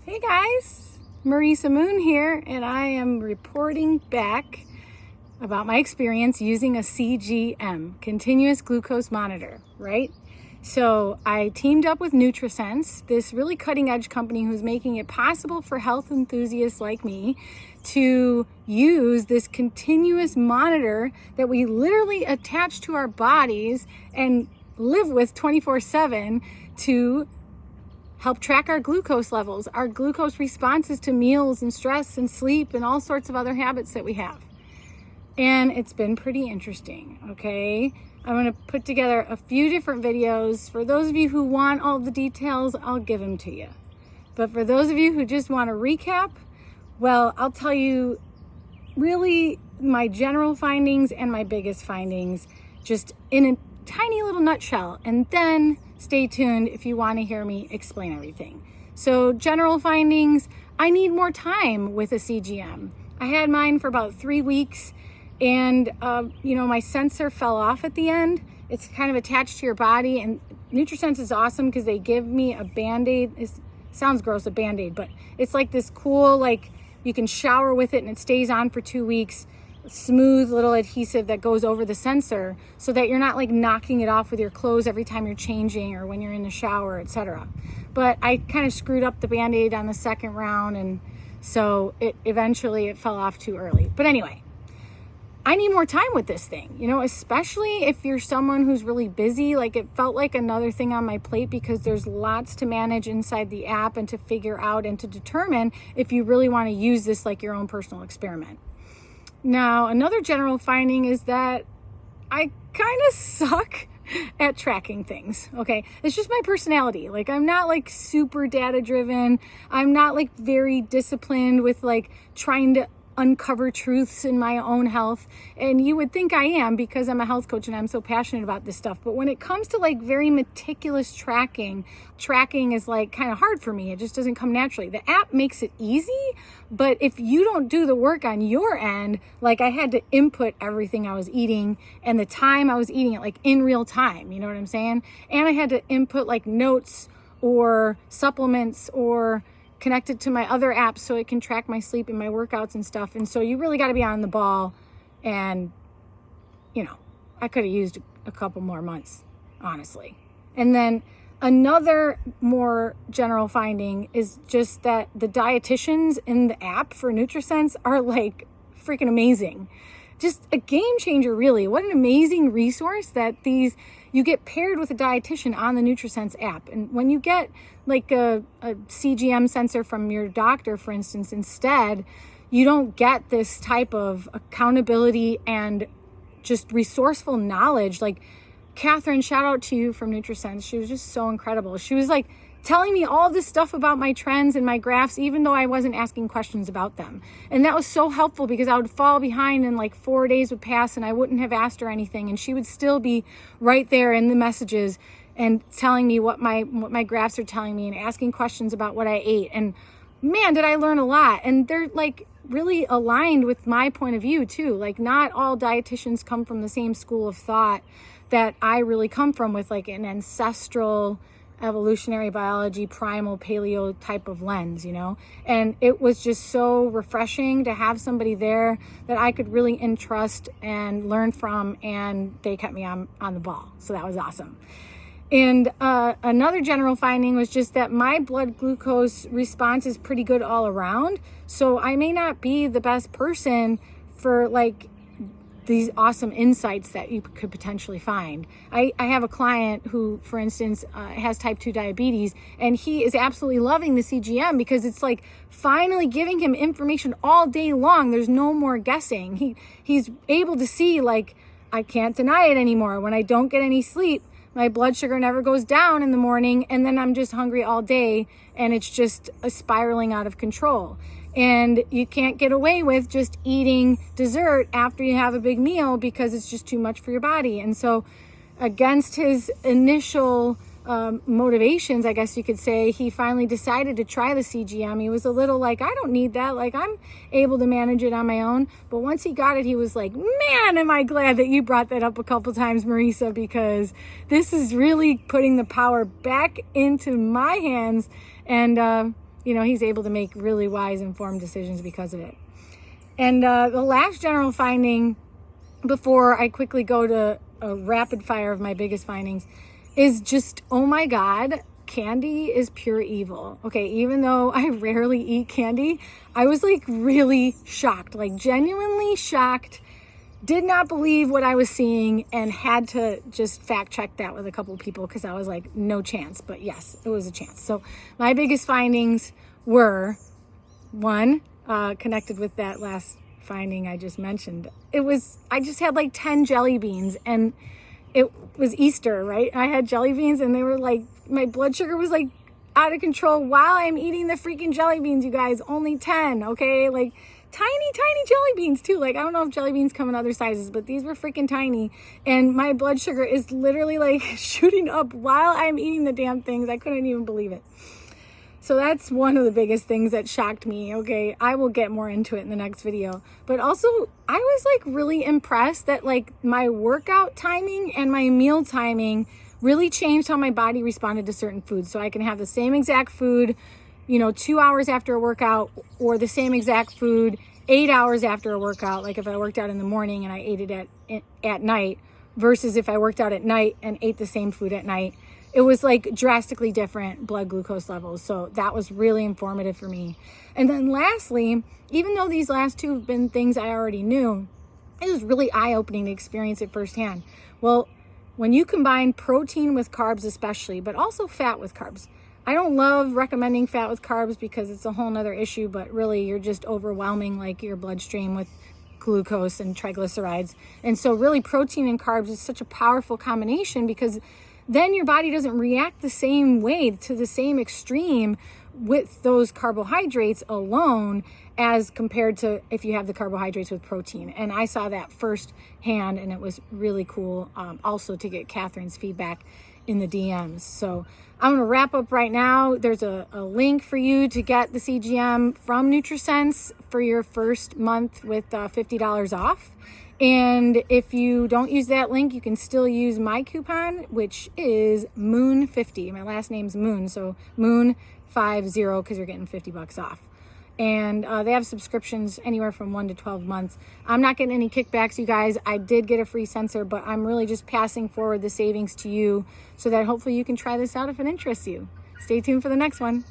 Hey guys, Marisa Moon here, and I am reporting back about my experience using a CGM, continuous glucose monitor, right? So I teamed up with Nutrisense, this really cutting edge company who's making it possible for health enthusiasts like me to use this continuous monitor that we literally attach to our bodies and live with 24/7 to help track our glucose levels, our glucose responses to meals and stress and sleep and all sorts of other habits that we have. And it's been pretty interesting, okay? I'm gonna put together a few different videos. For those of you who want all the details, I'll give them to you. But for those of you who just want to recap, well, I'll tell you really my general findings and my biggest findings just in a tiny little nutshell, and then stay tuned if you want to hear me explain everything. So general findings, I need more time with a CGM. I had mine for about 3 weeks, and my sensor fell off at the end. It's kind of attached to your body, and Nutrisense is awesome because they give me a Band-Aid. It sounds gross, a Band-Aid, but it's like this cool, like you can shower with it and it stays on for 2 weeks. Smooth little adhesive that goes over the sensor so that you're not like knocking it off with your clothes every time you're changing or when you're in the shower, etc. But I kind of screwed up the Band-Aid on the second round, and so it fell off too early. But anyway, I need more time with this thing, especially if you're someone who's really busy. Like, it felt like another thing on my plate because there's lots to manage inside the app and to figure out and to determine if you really want to use this like your own personal experiment. Now, another general finding is that I kind of suck at tracking things, okay? It's just my personality. Like, I'm not like super data driven. I'm not like very disciplined with like trying to uncover truths in my own health. And you would think I am because I'm a health coach and I'm so passionate about this stuff. But when it comes to like very meticulous tracking is like kind of hard for me. It just doesn't come naturally. The app makes it easy, but if you don't do the work on your end, like I had to input everything I was eating and the time I was eating it, like in real time, you know what I'm saying? And I had to input like notes or supplements or connect it to my other apps so it can track my sleep and my workouts and stuff. And so you really got to be on the ball. And, I could have used a couple more months, honestly. And then another more general finding is just that the dietitians in the app for Nutrisense are like freaking amazing. Just a game changer, really. What an amazing resource that you get paired with a dietitian on the Nutrisense app. And when you get like a CGM sensor from your doctor, for instance, instead, you don't get this type of accountability and just resourceful knowledge. Like Catherine, shout out to you from Nutrisense. She was just so incredible. She was like telling me all this stuff about my trends and my graphs, even though I wasn't asking questions about them. And that was so helpful because I would fall behind and like 4 days would pass and I wouldn't have asked her anything. And she would still be right there in the messages and telling me what my graphs are telling me and asking questions about what I ate. And man, did I learn a lot. And they're like really aligned with my point of view too. Like, not all dietitians come from the same school of thought that I really come from, with like an ancestral evolutionary biology, primal paleo type of lens, and it was just so refreshing to have somebody there that I could really entrust and learn from, and they kept me on the ball. So that was awesome. And another general finding was just that my blood glucose response is pretty good all around. So I may not be the best person for like these awesome insights that you could potentially find. I have a client who, for instance, has type 2 diabetes, and he is absolutely loving the CGM because it's like finally giving him information all day long. There's no more guessing. He's able to see, like, I can't deny it anymore. When I don't get any sleep, my blood sugar never goes down in the morning, and then I'm just hungry all day, and it's just spiraling out of control. And you can't get away with just eating dessert after you have a big meal because it's just too much for your body. And so against his initial motivations, I guess you could say, he finally decided to try the CGM. He was a little like, I don't need that. Like, I'm able to manage it on my own. But once he got it, he was like, man, am I glad that you brought that up a couple times, Marisa, because this is really putting the power back into my hands. And he's able to make really wise, informed decisions because of it. And the last general finding, before I quickly go to a rapid fire of my biggest findings, is just, oh my God, candy is pure evil. Okay, even though I rarely eat candy, I was like really shocked, like genuinely shocked, did not believe what I was seeing, and had to just fact check that with a couple of people because I was like, no chance. But yes, it was a chance. So my biggest findings were, one, connected with that last finding I just mentioned. I just had like 10 jelly beans, and it was Easter, right? I had jelly beans, and they were like, my blood sugar was like out of control while I'm eating the freaking jelly beans, you guys. Only 10, okay? Like tiny jelly beans too. Like, I don't know if jelly beans come in other sizes, but these were freaking tiny. And my blood sugar is literally like shooting up while I'm eating the damn things. I couldn't even believe it. So that's one of the biggest things that shocked me. Okay, I will get more into it in the next video. But also, I was like really impressed that like my workout timing and my meal timing really changed how my body responded to certain foods. So I can have the same exact food, 2 hours after a workout, or the same exact food 8 hours after a workout. Like if I worked out in the morning and I ate it at night, versus if I worked out at night and ate the same food at night. It was like drastically different blood glucose levels. So that was really informative for me. And then lastly, even though these last two have been things I already knew, it was really eye-opening to experience it firsthand. Well, when you combine protein with carbs especially, but also fat with carbs, I don't love recommending fat with carbs because it's a whole nother issue, but really you're just overwhelming like your bloodstream with glucose and triglycerides. And so really protein and carbs is such a powerful combination, because then your body doesn't react the same way to the same extreme with those carbohydrates alone as compared to if you have the carbohydrates with protein. And I saw that firsthand, and it was really cool also to get Catherine's feedback in the DMs. So I'm going to wrap up right now. There's a link for you to get the CGM from Nutrisense for your first month with $50 off. And if you don't use that link, you can still use my coupon, which is Moon50. My last name's Moon, so Moon50, because you're getting $50 off. And they have subscriptions anywhere from 1 to 12 months. I'm not getting any kickbacks, you guys. I did get a free sensor, but I'm really just passing forward the savings to you so that hopefully you can try this out if it interests you. Stay tuned for the next one.